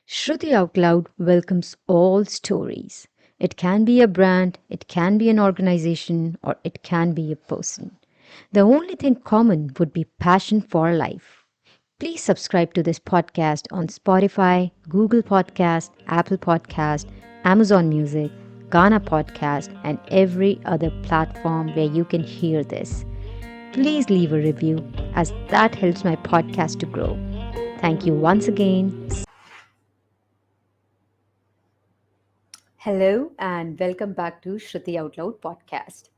Shruti Outloud welcomes all stories. It can be a brand, it can be an organization, or it can be a person. The only thing common would be passion for life. Please subscribe to this podcast on Spotify, Google Podcast, Apple Podcast, Amazon Music, Ghana Podcast, and every other platform where you can hear this. Please leave a review as that helps my podcast to grow. Thank you once again. Hello and welcome back to Shruti Outloud podcast.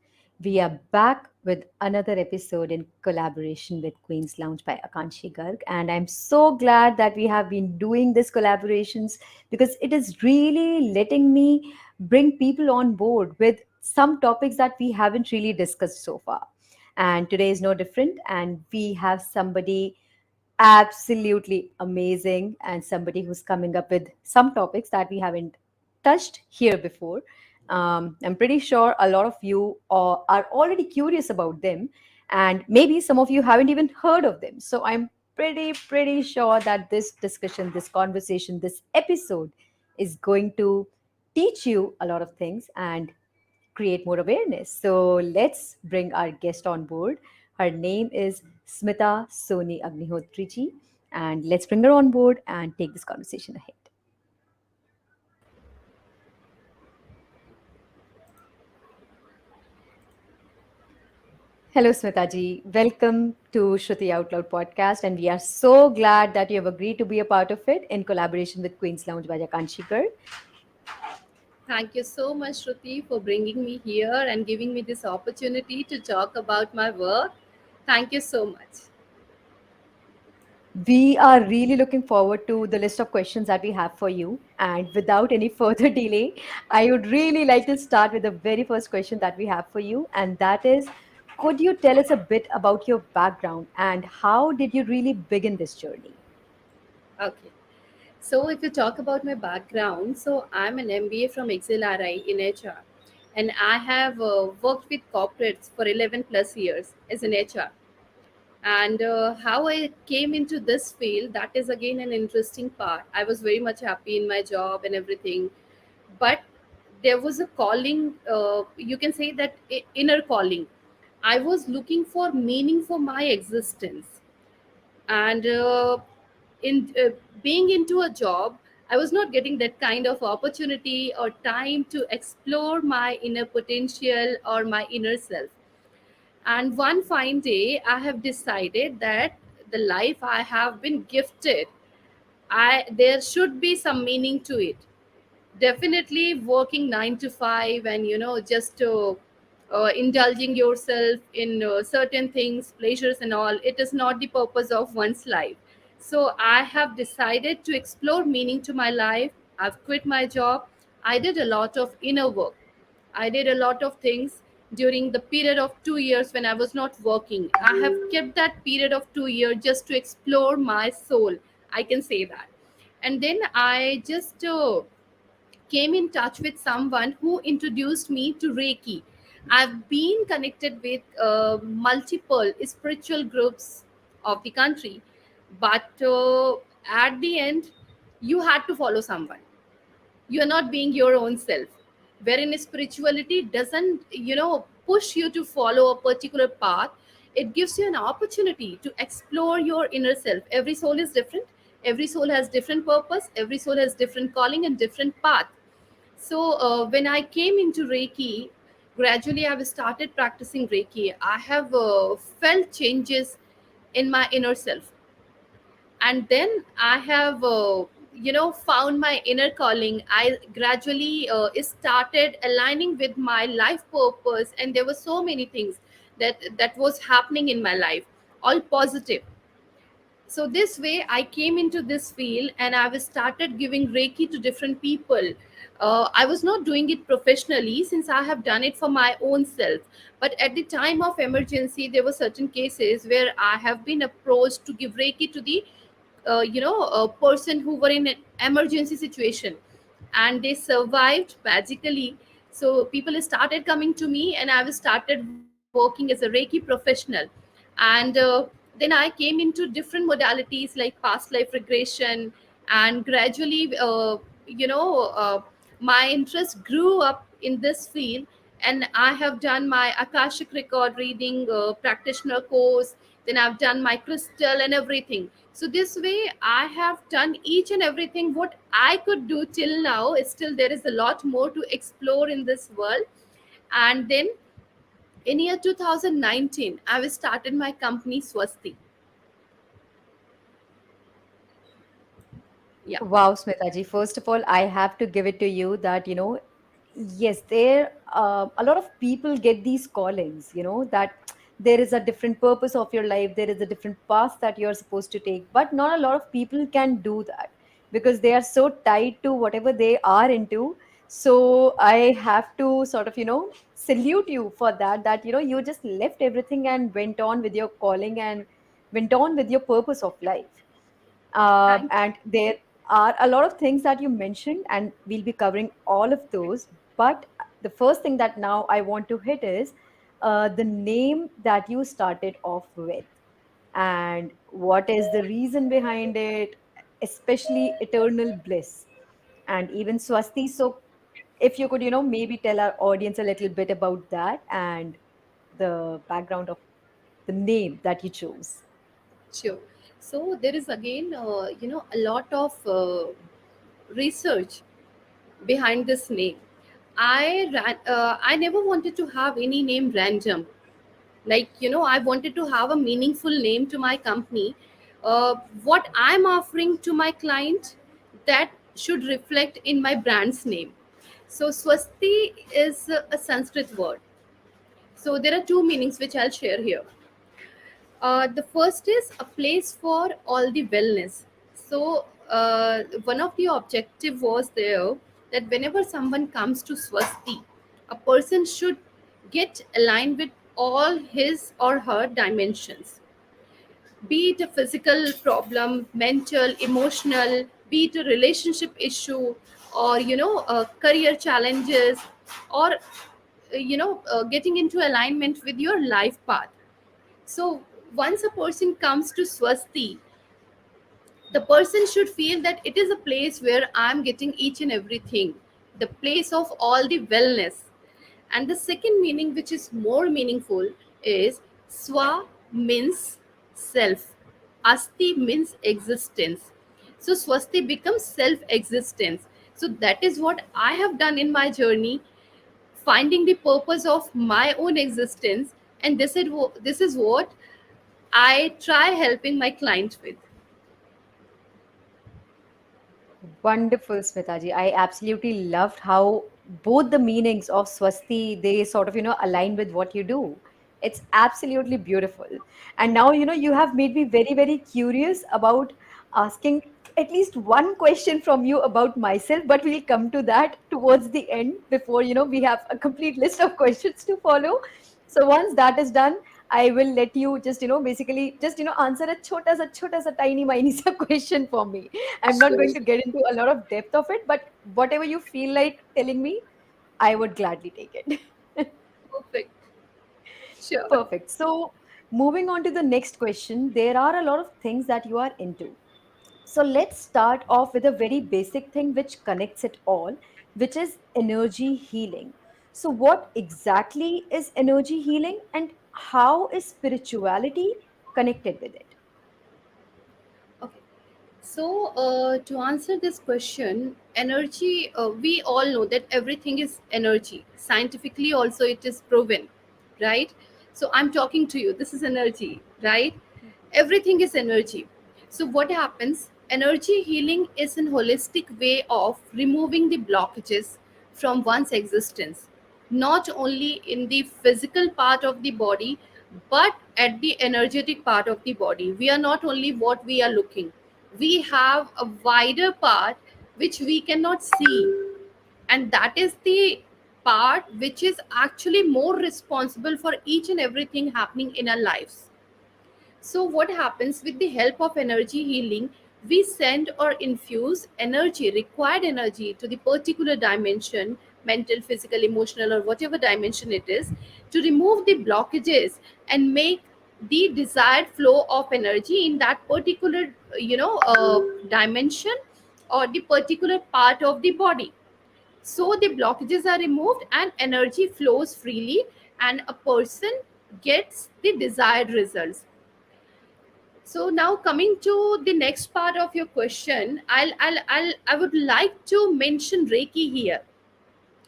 We are back with another episode in collaboration with Queen's Lounge by Akanshi Garg, and I'm so glad that we have been doing this collaborations because it is really letting me bring people on board with some topics that we haven't really discussed so far. And today is no different, and we have somebody absolutely amazing and somebody who's coming up with some topics that we haven't touched here before. I'm pretty sure a lot of you are already curious about them, and maybe some of you haven't even heard of them. So I'm pretty sure that this discussion, this conversation, this episode is going to teach you a lot of things and create more awareness. So let's bring our guest on board. Her name is Smita Soni Agnihotri ji, and let's bring her on board and take this conversation ahead. Hello, Smita ji. Welcome to Shruti Outloud podcast, and we are so glad that you have agreed to be a part of it in collaboration with Queen's Lounge by Akanshi Garg. Thank you so much, Shruti, for bringing me here and giving me this opportunity to talk about my work. Thank you so much. We are really looking forward to the list of questions that we have for you. And without any further delay, I would really like to start with the very first question that we have for you. And that is, could you tell us a bit about your background and how did you really begin this journey? Okay. So, if you talk about my background, so I'm an MBA from XLRI in HR, and I have worked with corporates for 11 plus years as an HR. And how I came into this field, that is again an interesting part. I was very much happy in my job and everything, but there was a calling, you can say that inner calling. I was looking for meaning for my existence, and in being into a job, I was not getting that kind of opportunity or time to explore my inner potential or my inner self. And one fine day I have decided that the life I have been gifted, I there should be some meaning to it. Definitely working 9 to 5 and just indulging yourself in certain things, pleasures and all, it is not the purpose of one's life. So I have decided to explore meaning to my life. I've quit my job. I did a lot of inner work. I did a lot of things during the period of 2 years when I was not working. I have kept that period of 2 years just to explore my soul, I can say that. And then I just came in touch with someone who introduced me to Reiki. I've been connected with multiple spiritual groups of the country, but at the end, you had to follow someone. You are not being your own self. Wherein spirituality doesn't, push you to follow a particular path. It gives you an opportunity to explore your inner self. Every soul is different. Every soul has different purpose. Every soul has different calling and different path. So when I came into Reiki, gradually I've started practicing Reiki. I have felt changes in my inner self, and then I have found my inner calling. I gradually started aligning with my life purpose, and there were so many things that was happening in my life, all positive. So this way I came into this field and I've started giving Reiki to different people. I was not doing it professionally since I have done it for my own self, but at the time of emergency there were certain cases where I have been approached to give Reiki to the a person who were in an emergency situation, and they survived magically. So people started coming to me and I started working as a Reiki professional. And then I came into different modalities like past life regression, and gradually my interest grew up in this field, and I have done my Akashic record reading practitioner course. Then I've done my crystal and everything. So this way I have done each and everything what I could do till now. Still there is a lot more to explore in this world. And then in year 2019 I started my company Svasti. Yeah. Wow, Smitaji. First of all, I have to give it to you that, yes, a lot of people get these callings, that there is a different purpose of your life, there is a different path that you're supposed to take, but not a lot of people can do that because they are so tied to whatever they are into. So I have to sort of, salute you for that, you just left everything and went on with your calling and went on with your purpose of life. Thank And there are a lot of things that you mentioned, and we'll be covering all of those. But the first thing that now I want to hit is the name that you started off with, and what is the reason behind it, especially Eternal Bliss and even Swasti. So, if you could, maybe tell our audience a little bit about that and the background of the name that you chose. Sure. So there is again, a lot of research behind this name. I never wanted to have any name random. Like, I wanted to have a meaningful name to my company. What I'm offering to my client, that should reflect in my brand's name. So Swasti is a Sanskrit word. So there are two meanings which I'll share here. The first is a place for all the wellness. So one of the objective was there that whenever someone comes to Swasti, a person should get aligned with all his or her dimensions, be it a physical problem, mental, emotional, be it a relationship issue, or career challenges, or getting into alignment with your life path. So once a person comes to Swasti, the person should feel that it is a place where I'm getting each and everything, the place of all the wellness. And the second meaning, which is more meaningful, is Swa means self, Asti means existence. So Swasti becomes self existence. So that is what I have done in my journey, finding the purpose of my own existence. And this is what I try helping my clients with. Wonderful, Smitaji. I absolutely loved how both the meanings of Swasti, they sort of, align with what you do. It's absolutely beautiful. And now, you have made me very, very curious about asking at least one question from you about myself, but we'll come to that towards the end before, we have a complete list of questions to follow. So once that is done, I will let you just, basically just, answer a tiny, miny sa question for me. I'm not Sure. going to get into a lot of depth of it, but whatever you feel like telling me, I would gladly take it. Perfect. Sure. Perfect. So, moving on to the next question, there are a lot of things that you are into. So, let's start off with a very basic thing which connects it all, which is energy healing. So, what exactly is energy healing and how is spirituality connected with it? Okay. So, to answer this question, energy, we all know that everything is energy. Scientifically, also, it is proven, right? So, I'm talking to you. This is energy, right? Everything is energy. So, what happens? Energy healing is an holistic way of removing the blockages from one's existence, not only in the physical part of the body, but at the energetic part of the body. We are not only what we are looking, we have a wider part which we cannot see, and that is the part which is actually more responsible for each and everything happening in our lives. So, what happens with the help of energy healing? We send or infuse energy, required energy, to the particular dimension, mental, physical, emotional, or whatever dimension it is, to remove the blockages and make the desired flow of energy in that particular, dimension, or the particular part of the body. So the blockages are removed and energy flows freely, and a person gets the desired results. So now coming to the next part of your question, I would like to mention Reiki here.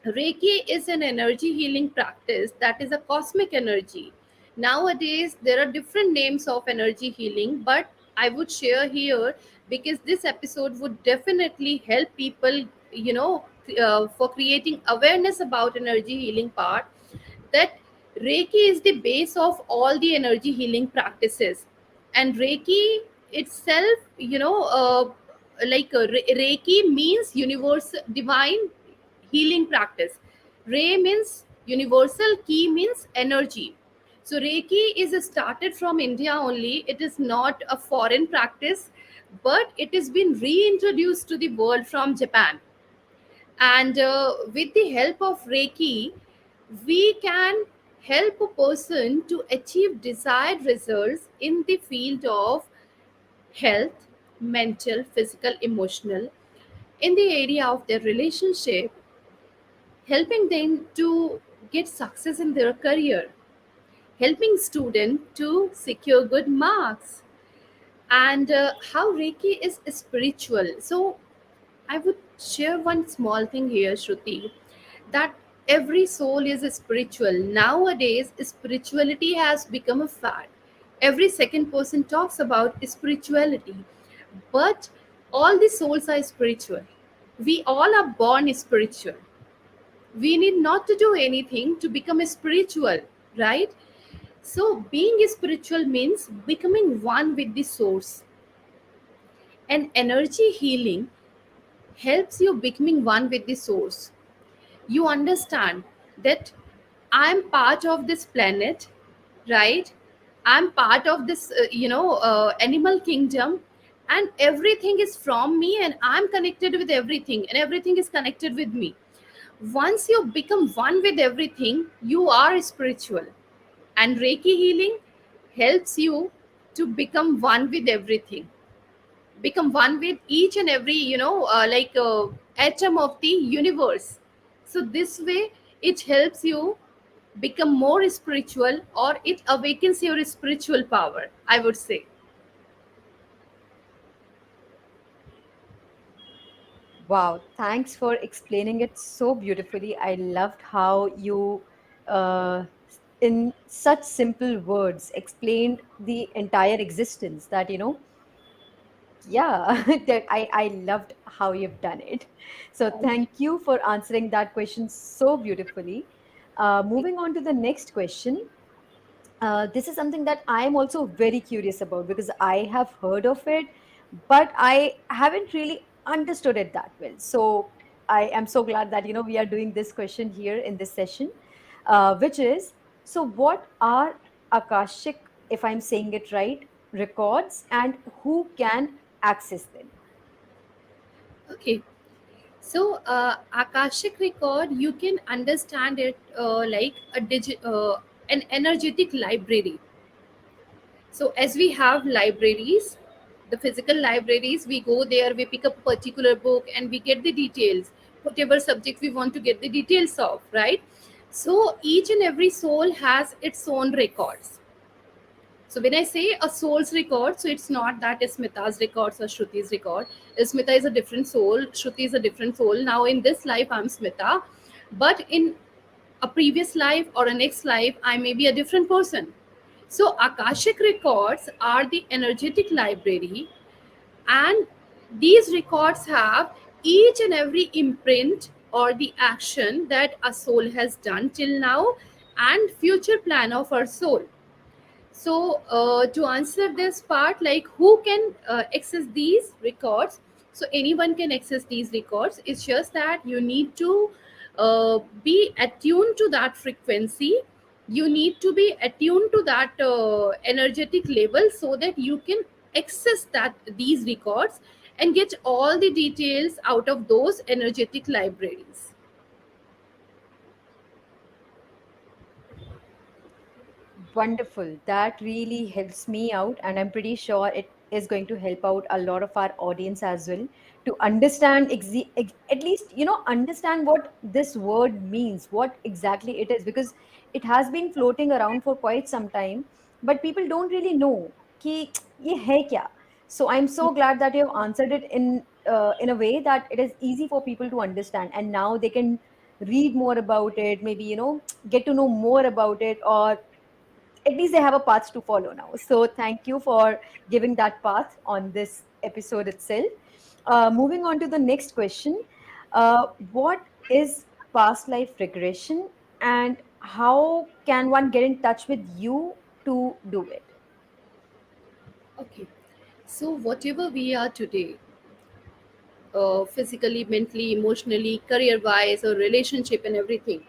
Reiki is an energy healing practice that is a cosmic energy. Nowadays, there are different names of energy healing, but I would share here because this episode would definitely help people, for creating awareness about energy healing part, that Reiki is the base of all the energy healing practices. And Reiki itself, Reiki means universal divine healing practice. Re means universal, Ki means energy. So Reiki is started from India only. It is not a foreign practice, but it has been reintroduced to the world from Japan. And with the help of Reiki, we can help a person to achieve desired results in the field of health, mental, physical, emotional, in the area of their relationship, helping them to get success in their career, helping students to secure good marks, and how Reiki is spiritual. So I would share one small thing here, Shruti, that every soul is spiritual. Nowadays, spirituality has become a fad. Every second person talks about spirituality, but all the souls are spiritual. We all are born spiritual. We need not to do anything to become spiritual, right? So, being spiritual means becoming one with the source. And energy healing helps you becoming one with the source. You understand that I'm part of this planet, right? I'm part of this animal kingdom, and everything is from me, and I'm connected with everything, and everything is connected with me. Once you become one with everything, you are spiritual. And Reiki healing helps you to become one with everything, become one with each and every atom of the universe. So this way it helps you become more spiritual, or it awakens your spiritual power, I would say. Wow, thanks for explaining it so beautifully. I loved how you, in such simple words, explained the entire existence that, yeah, that I loved how you've done it. So Thank you. thank you for answering that question so beautifully. Moving on to the next question. This is something that I am also very curious about because I have heard of it, but I haven't really understood it that well. So I am so glad that we are doing this question here in this session, which is, so what are Akashic, if I'm saying it right, records, and who can access them? Okay, so Akashic record, you can understand it like an energetic library. So as we have libraries, the physical libraries, we go there, we pick up a particular book, and we get the details, whatever subject we want to get the details of, right? So each and every soul has its own records. So when I say a soul's record, so it's not that Smita's records or Shruti's record. Smita is a different soul, Shruti is a different soul. Now in this life, I'm Smita, but in a previous life or a next life, I may be a different person. So Akashic records are the energetic library, and these records have each and imprint or the action that a soul has done till now and future plan of our soul. So, to answer this part, like who can access these records? So, anyone can access these records. It's just that you need to be attuned to that frequency. You need to be attuned to that energetic level so that you can access that these records and get all the details out of those energetic libraries. Wonderful. That really helps me out, and I'm pretty sure it is going to help out a lot of our audience as well to understand at least understand what this word means, what exactly it is, because it has been floating around for quite some time, but people don't really know कि ये है क्या. So I'm so glad that you have answered it in a way that it is easy for people to understand, and now they can read more about it, maybe get to know more about it, or at least they have a path to follow now. So thank you for giving that path on this episode itself. Moving on to the next question. What is past life regression, and how can one get in touch with you to do it? Okay. So, whatever we are today, physically, mentally, emotionally, career wise, or relationship and everything,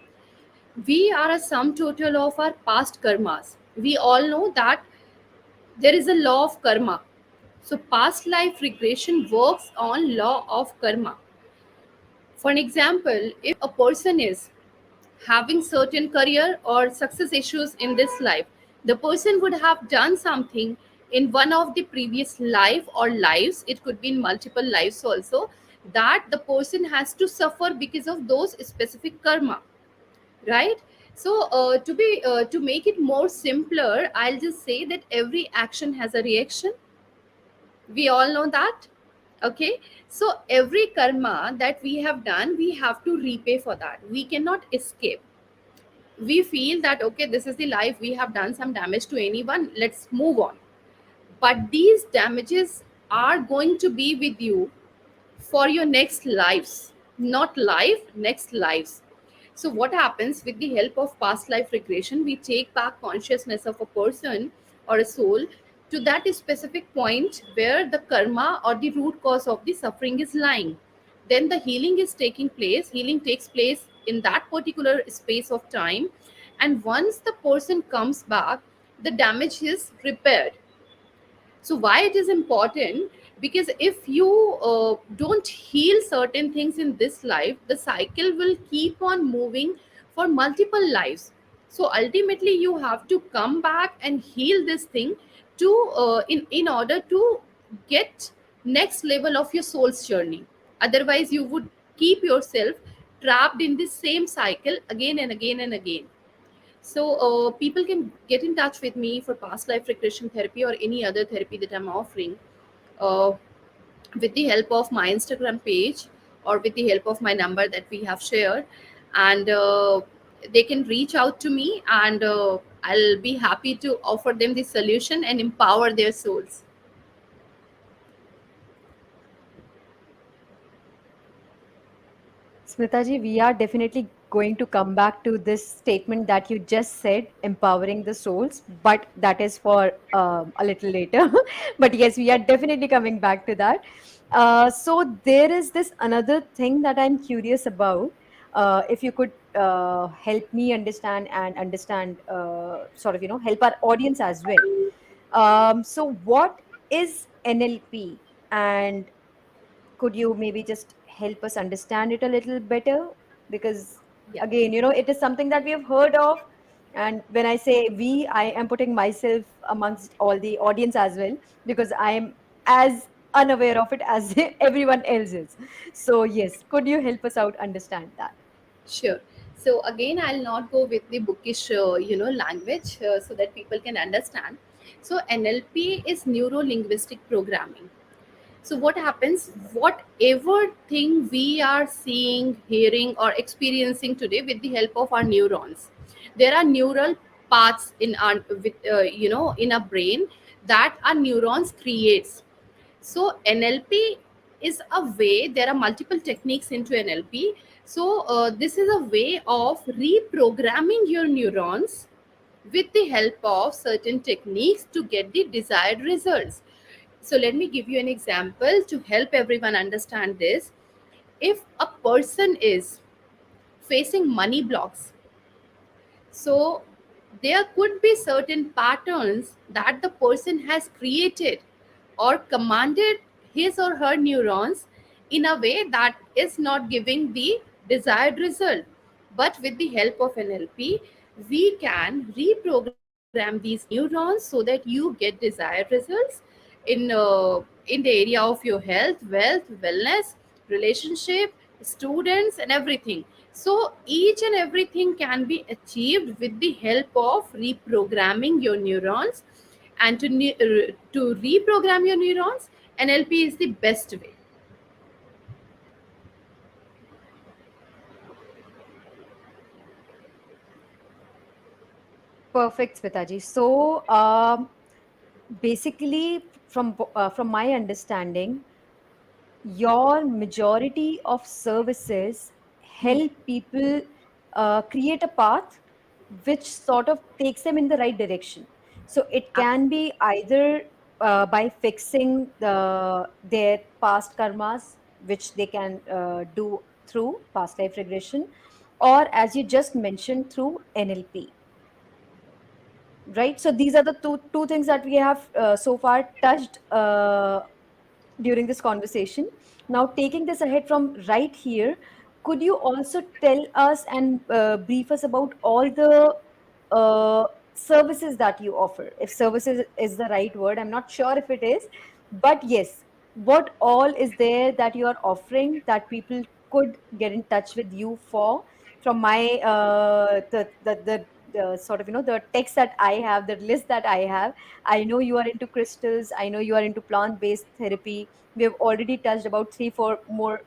we are a sum total of our past karmas. We all know that there is a law of karma. So, past life regression works on law of karma. For an example, if a person is having certain career or success issues in this life, the person would have done something in one of the previous life or lives, it could be in multiple lives also, that the person has to suffer because of those specific karma, right? So to make it more simpler, I'll just say that every action has a reaction. We all know that. Okay, so every karma that we have done, we have to repay for that. We cannot escape. We feel that okay, this is the life, we have done some damage to anyone, let's move on. But these damages are going to be with you for your next lives, not life, next lives. So what happens with the help of past life regression, we take back consciousness of a person or a soul to that specific point where the karma or the root cause of the suffering is lying. Then the healing is taking place, healing takes place in that particular space of time, and once the person comes back, the damage is repaired. So why it is important? Because if you don't heal certain things in this life, the cycle will keep on moving for multiple lives. So ultimately you have to come back and heal this thing to in order to get next level of your soul's journey. Otherwise you would keep yourself trapped in this same cycle again and again and again. So people can get in touch with me for past life regression therapy or any other therapy that I'm offering uh, with the help of my Instagram page or with the help of my number that we have shared. And they can reach out to me, and I'll be happy to offer them the solution and empower their souls. Smitaji, we are definitely going to come back to this statement that you just said, empowering the souls, but that is for a little later. But yes, we are definitely coming back to that. So there is this another thing that I'm curious about. If you could help me understand and understand, sort of, help our audience as well. So what is NLP, and could you maybe just help us understand it a little better? Because Yeah, again, it is something that we have heard of. And when I say we, I am putting myself amongst all the audience as well, because I am as unaware of it as everyone else is. So yes, could you help us out understand that? sure. So again, I'll not go with the bookish, language so that people can understand. So NLP is neuro linguistic programming. So what happens, whatever thing we are seeing, hearing or experiencing today with the help of our neurons, there are neural paths in our in our brain that our neurons creates. So NLP is a way, there are multiple techniques into NLP. So this is a way of reprogramming your neurons with the help of certain techniques to get the desired results. So let me give you an example to help everyone understand this. If a person is facing money blocks, so there could be certain patterns that the person has created or commanded his or her neurons in a way that is not giving the desired result. But with the help of NLP, we can reprogram these neurons so that you get desired results. in the area of your health, wealth, wellness, relationship, students, and everything. So each and everything can be achieved with the help of reprogramming your neurons. And to reprogram your neurons, NLP is the best way. Perfect, Smitaji. So, basically, from my understanding, your majority of services help people create a path which sort of takes them in the right direction. So it can be either by fixing their past karmas, which they can do through past life regression, or as you just mentioned, through NLP, right? So these are the two things that we have so far touched during this conversation. Now, taking this ahead from right here, could you also tell us and brief us about all the uh, services that you offer? If services is the right word, I'm not sure if it is, but yes, what all is there that you are offering that people could get in touch with you for? From my the sort of, the text that I have, the list that I have, I know you are into crystals, I know you are into plant based therapy. We have already touched about three, four more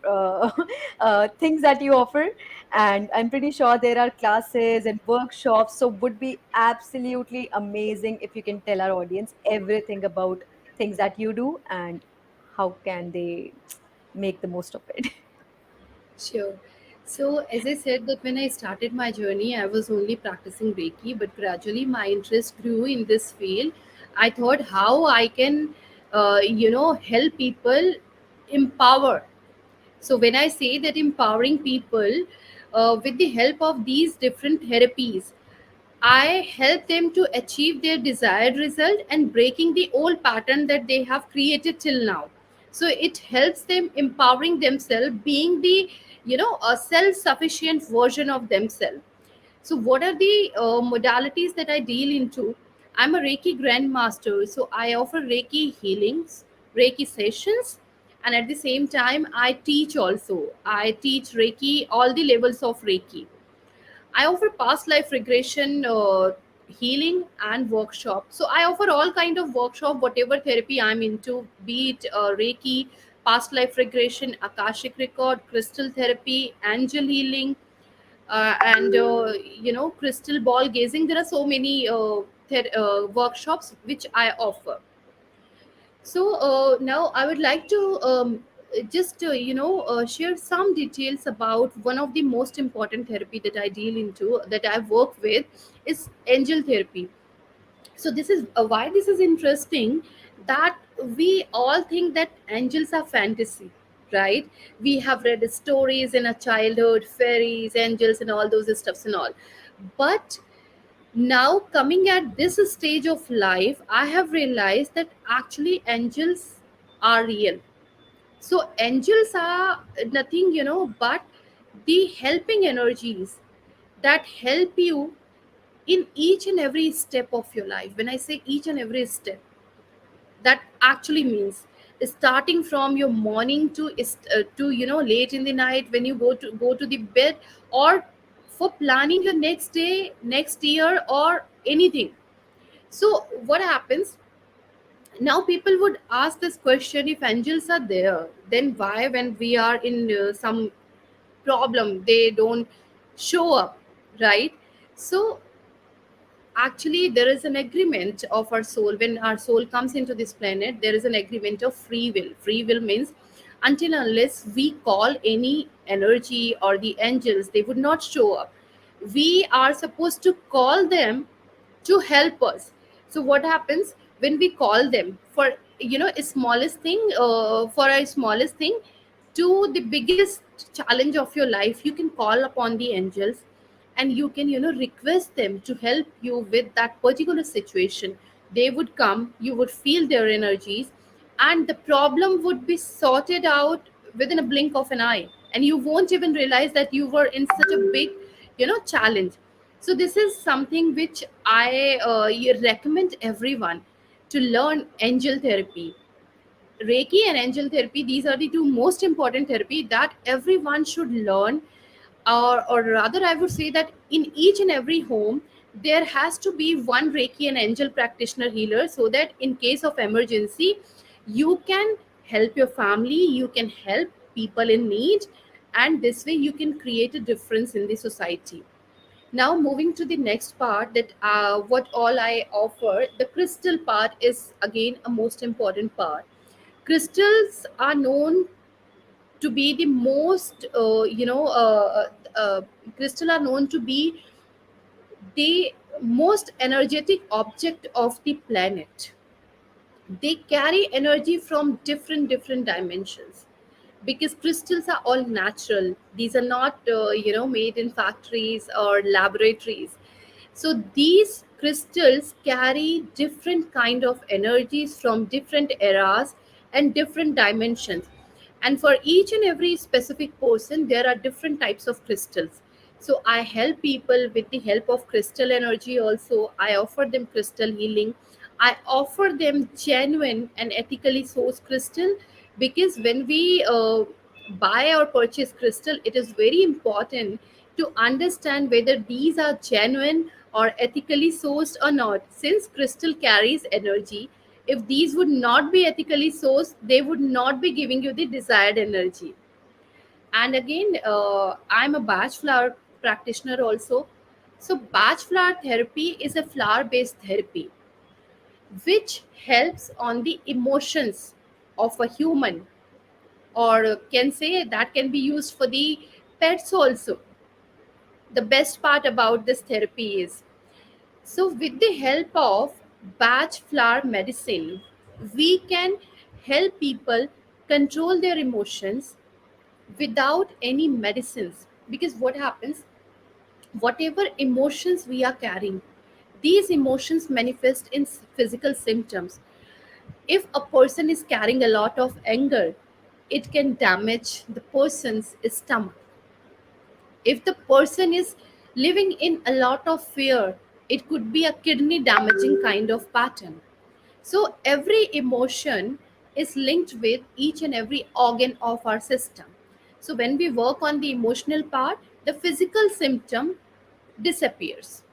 things that you offer, and I'm pretty sure there are classes and workshops. So, would be absolutely amazing if you can tell our audience everything about things that you do and how can they make the most of it. Sure. So, as I said, that when I started my journey, I was only practicing Reiki, but gradually my interest grew in this field. I thought how I can, help people empower. So, when I say that empowering people with the help of these different therapies, I help them to achieve their desired result and breaking the old pattern that they have created till now. So it helps them empowering themselves, being the a self-sufficient version of themselves. So what are the modalities that I deal into? I'm a Reiki Grand Master, so I offer Reiki healings, Reiki sessions, and at the same time I teach also. I teach Reiki, all the levels of Reiki. I offer past life regression healing and workshop. So I offer all kind of workshop, whatever therapy I'm into, be it Reiki, past life regression, Akashic record, crystal therapy, angel healing, and crystal ball gazing. There are so many workshops which I offer. So now I would like to just share some details about one of the most important therapy that I deal into, that I work with, is angel therapy. So this is why this is interesting, that we all think that angels are fantasy, right? We have read stories in our childhood, fairies, angels, and all those stuffs and all. But now, coming at this stage of life, I have realized that actually angels are real. So, angels are nothing, but the helping energies that help you in each and every step of your life. When I say each and every step, that actually means starting from your morning to late in the night when you go to the bed, or for planning your next day, next year, or anything. So what happens now, people would ask this question: if angels are there, then why when we are in some problem they don't show up, right? So actually there is an agreement of our soul. When our soul comes into this planet, there is an agreement of free will. Free will means until unless we call any energy or the angels, they would not show up. We are supposed to call them to help us. So what happens when we call them for a smallest thing, for a smallest thing to the biggest challenge of your life, you can call upon the angels, and you can request them to help you with that particular situation. They would come, you would feel their energies, and the problem would be sorted out within a blink of an eye, and you won't even realize that you were in such a big challenge. So this is something which I recommend everyone to learn angel therapy. Reiki and angel therapy, these are the two most important therapy that everyone should learn, or rather, I would say that in each and every home, there has to be one Reiki and angel practitioner healer, so that in case of emergency, you can help your family, you can help people in need, and this way you can create a difference in the society. Now, moving to the next part, that what all I offer, the crystal part is again a most important part. Crystals are known to be the most crystal are known to be the most energetic object of the planet. They carry energy from different dimensions, because crystals are all natural. These are not made in factories or laboratories. So these crystals carry different kind of energies from different eras and different dimensions, and for each and every specific person there are different types of crystals. So I help people with the help of crystal energy. Also, I offer them crystal healing. I offer them genuine and ethically sourced crystal, because when we buy or purchase crystal, it is very important to understand whether these are genuine or ethically sourced or not, since crystal carries energy. If these would not be ethically sourced, they would not be giving you the desired energy. And again, I'm a batch flower practitioner also. So batch flower therapy is a flower based therapy which helps on the emotions of a human, or can say that can be used for the pets also. The best part about this therapy is, so with the help of batch flower medicine, we can help people control their emotions without any medicines. Because what happens, whatever emotions we are carrying, these emotions manifest in physical symptoms. If a person is carrying a lot of anger, it can damage the person's stomach. If the person is living in a lot of fear, it could be a kidney damaging kind of pattern. So every emotion is linked with each and every organ of our system. So when we work on the emotional part, the physical symptom disappears.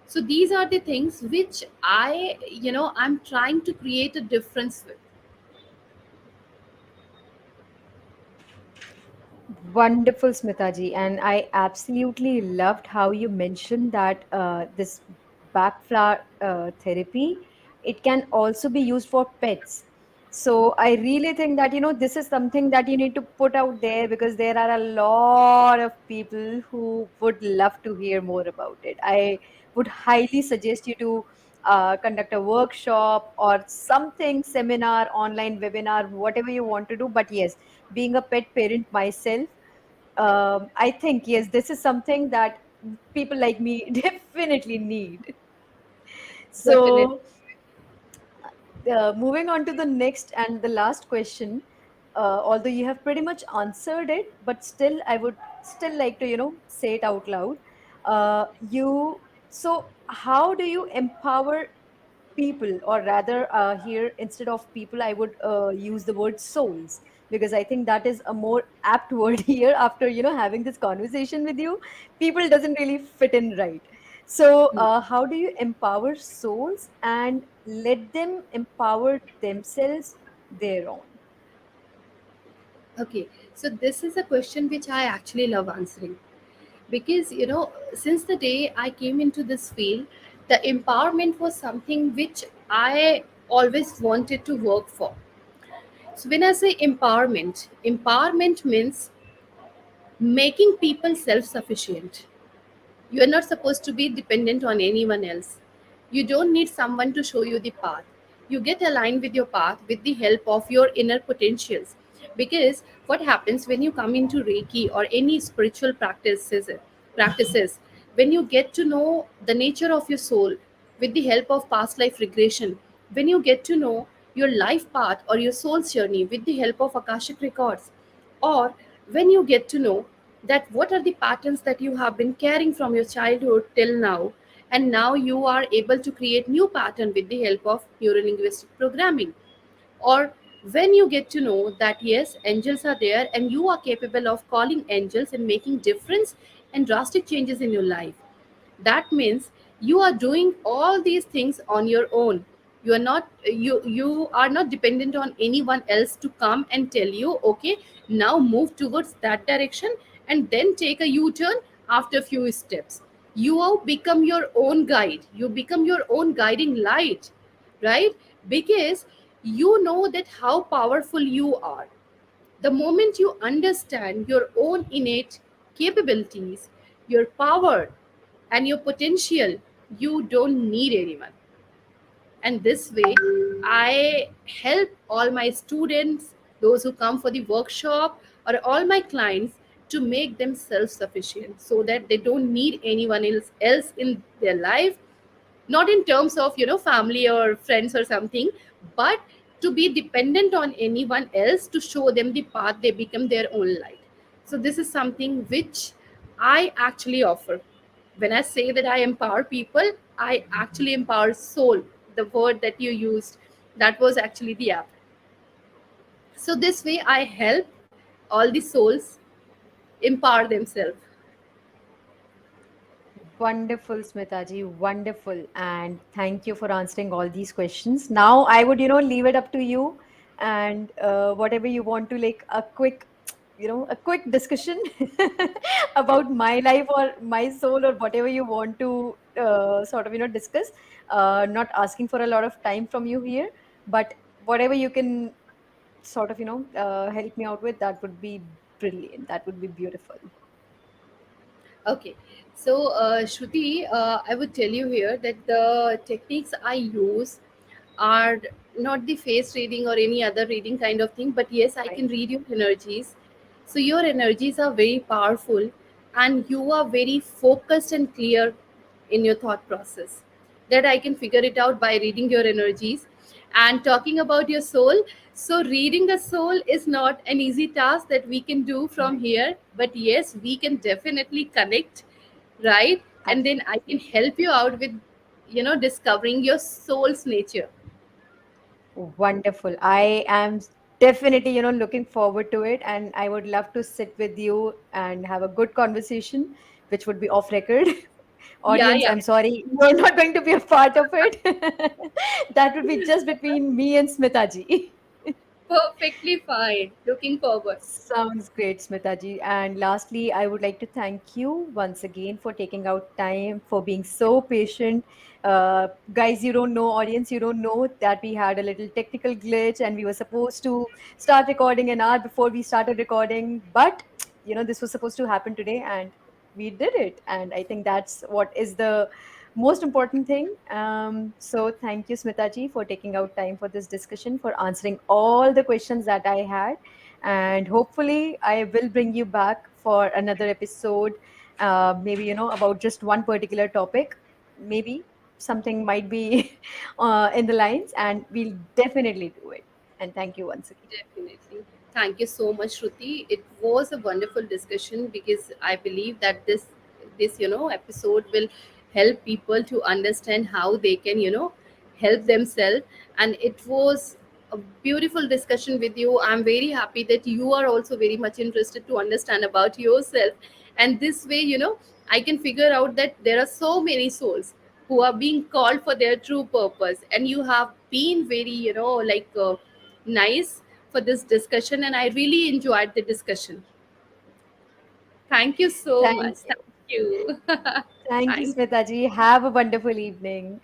So these are the things which I'm trying to create a difference with. Wonderful, Smitaji. And I absolutely loved how you mentioned that this backflower therapy, it can also be used for pets. So I really think that, this is something that you need to put out there, because there are a lot of people who would love to hear more about it. I would highly suggest you to conduct a workshop or something, seminar, online webinar, whatever you want to do. But yes, being a pet parent myself, I think, yes, this is something that people like me definitely need. Definitely. So, moving on to the next and the last question, although you have pretty much answered it, but still, I would still like to, say it out loud. So how do you empower people, or rather, here instead of people I would use the word souls, because I think that is a more apt word here after having this conversation with you. People doesn't really fit in, right? So how do you empower souls and let them empower themselves their own? Okay, so this is a question which I actually love answering, because since the day I came into this field, the empowerment was something which I always wanted to work for. So when I say empowerment, empowerment means making people self-sufficient. You are not supposed to be dependent on anyone else. You don't need someone to show you the path. You get aligned with your path with the help of your inner potentials. Because what happens when you come into Reiki or any spiritual practices, when you get to know the nature of your soul with the help of past life regression, when you get to know your life path or your soul's journey with the help of Akashic Records, or when you get to know that what are the patterns that you have been carrying from your childhood till now, and now you are able to create new pattern with the help of neurolinguistic programming, or When you get to know that yes, angels are there and you are capable of calling angels and making difference and drastic changes in your life, that means you are doing all these things on your own. You are not dependent on anyone else to come and tell you, okay, now move towards that direction and then take a u-turn after few steps. You have become your own guide, you become your own guiding light, right? Because you know that how powerful you are. The moment you understand your own innate capabilities, your power, and your potential, you don't need anyone. And this way, I help all my students, those who come for the workshop, or all my clients to make them self sufficient so that they don't need anyone else in their life, not in terms of family or friends or something, but to be dependent on anyone else to show them the path they become their own light. So this is something which I actually offer. When I say that I empower people, I actually empower soul. The word that you used, that was actually the app. So this way I help all the souls empower themselves. Wonderful, Smitaji, wonderful. And thank you for answering all these questions. Now, I would, leave it up to you and whatever you want to, like a quick, a quick discussion about my life or my soul or whatever you want to sort of, discuss. Not asking for a lot of time from you here, but whatever you can sort of, help me out with, that would be brilliant. That would be beautiful. Okay, so Shruti, I would tell you here that the techniques I use are not the face reading or any other reading kind of thing, but yes, I can Right. read your energies. So your energies are very powerful and you are very focused and clear in your thought process. That I can figure it out by reading your energies. And talking about your soul, so reading the soul is not an easy task that we can do from Right. here, but yes, we can definitely connect, right? And then I can Absolutely. help you out with discovering your soul's nature. Wonderful. I am definitely, looking forward to it. And I would love to sit with you and have a good conversation, which would be off record. Yeah, Audience, yeah, I'm sorry, you're not going to be a part of it. That would be just between me and Smitaji. perfectly fine. Looking forward. Sounds great, Smitaji. And lastly, I would like to thank you once again for taking out time, for being so patient. Guys, you don't know, audience, you don't know that we had a little technical glitch and we were supposed to start recording an hour before we started recording. But, this was supposed to happen today and we did it. And I think that's what is the most important thing. So thank you, Smitaji, for taking out time for this discussion, for answering all the questions that I had, and hopefully I will bring you back for another episode, maybe about just one particular topic. Maybe something might be in the lines, and we'll definitely do it. And thank you once again. Definitely. Thank you so much, Shruti. It was a wonderful discussion because I believe that this episode will help people to understand how they can help themselves. And it was a beautiful discussion with you. I'm very happy that you are also very much interested to understand about yourself. And this way, I can figure out that there are so many souls who are being called for their true purpose, and you have been very nice for this discussion, and I really enjoyed the discussion. Thank you so Thank much. you. Thank you. Thank you, thank, Smitaji. Have a wonderful evening.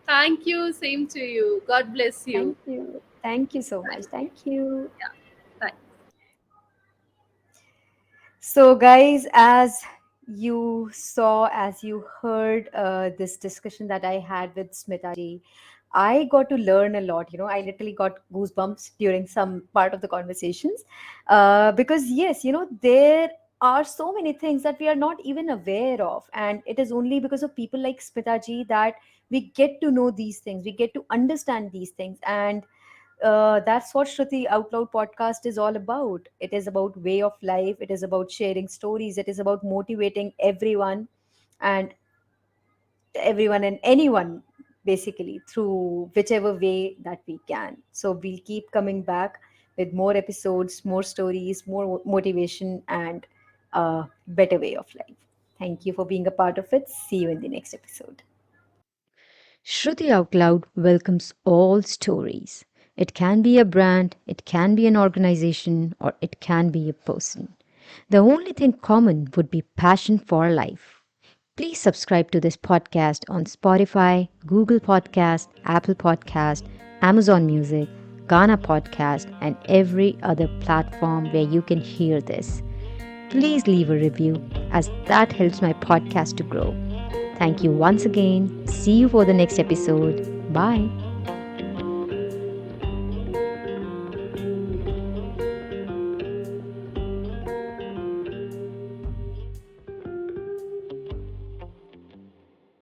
thank you. Same to you. God bless you. Thank you. Thank you so Thank much. you. Thank you. Yeah. Thank. So, guys, as you saw, as you heard this discussion that I had with Smitaji, I got to learn a lot. I literally got goosebumps during some part of the conversations because, yes, there are so many things that we are not even aware of. And it is only because of people like Smitaji that we get to know these things, we get to understand these things. And that's what Shruti Outloud podcast is all about. It is about way of life. It is about sharing stories. It is about motivating everyone and anyone basically through whichever way that we can. So we'll keep coming back. with more episodes, more stories, more motivation, and a better way of life. Thank you for being a part of it. See you in the next episode. Shruti Out Loud welcomes all stories. It can be a brand, it can be an organization, or it can be a person. The only thing common would be passion for life. Please subscribe to this podcast on Spotify, Google Podcast, Apple Podcast, Amazon Music, Ghana Podcast, and every other platform where you can hear this. Please leave a review as that helps my podcast to grow. Thank you once again. See you for the next episode. Bye.